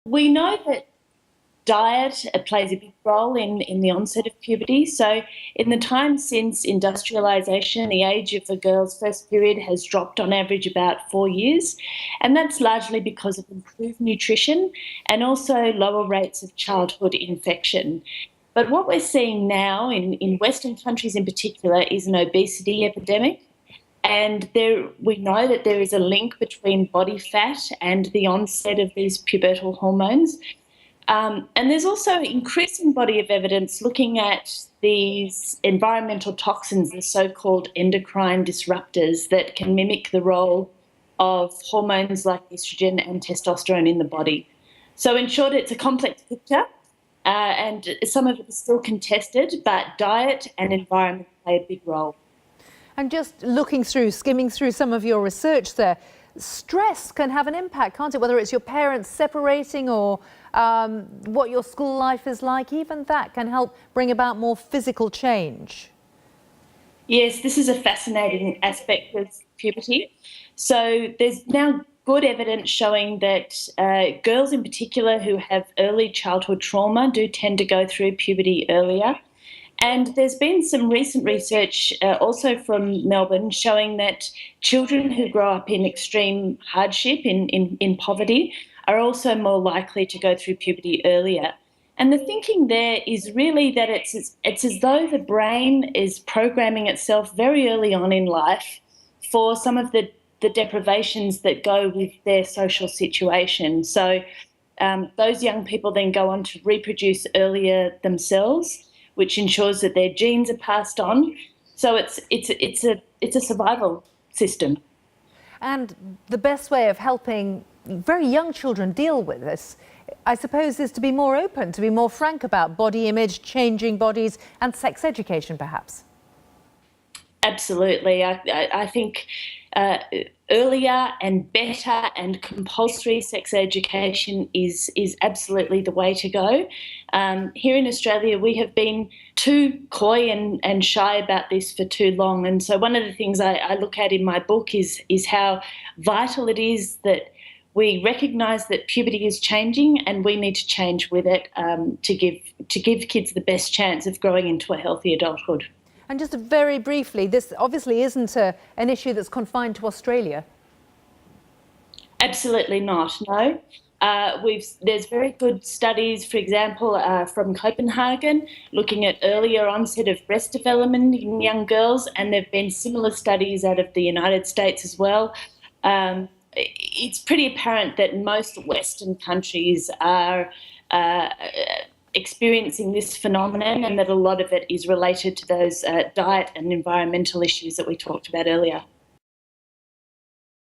We know that diet plays a big role in the onset of puberty. So in the time since industrialisation, the age of a girl's first period has dropped on average about 4 years. And that's largely because of improved nutrition and also lower rates of childhood infection. But what we're seeing now in Western countries in particular is an obesity epidemic. And we know that there is a link between body fat and the onset of these pubertal hormones. And there's also increasing body of evidence looking at these environmental toxins, the so-called endocrine disruptors that can mimic the role of hormones like estrogen and testosterone in the body. So in short, it's a complex picture, and some of it is still contested, but diet and environment play a big role. And just skimming through some of your research there, stress can have an impact, can't it? Whether it's your parents separating or what your school life is like, even that can help bring about more physical change. Yes, this is a fascinating aspect of puberty. So there's now good evidence showing that girls in particular who have early childhood trauma do tend to go through puberty earlier. And there's been some recent research also from Melbourne showing that children who grow up in extreme hardship, in poverty, are also more likely to go through puberty earlier. And the thinking there is really that it's as though the brain is programming itself very early on in life for some of the deprivations that go with their social situation. So those young people then go on to reproduce earlier themselves, which ensures that their genes are passed on. So it's a survival system. And the best way of helping very young children deal with this, I suppose, is to be more open, to be more frank about body image, changing bodies, and sex education, perhaps. Absolutely. I think earlier and better and compulsory sex education is absolutely the way to go. Here in Australia, we have been too coy and shy about this for too long. And so one of the things I look at in my book is how vital it is that we recognise that puberty is changing and we need to change with it to give kids the best chance of growing into a healthy adulthood. And just very briefly, this obviously isn't an issue that's confined to Australia. Absolutely not, no. There's very good studies, for example, from Copenhagen, looking at earlier onset of breast development in young girls, and there have been similar studies out of the United States as well. It's pretty apparent that most Western countries are experiencing this phenomenon, and that a lot of it is related to those diet and environmental issues that we talked about earlier.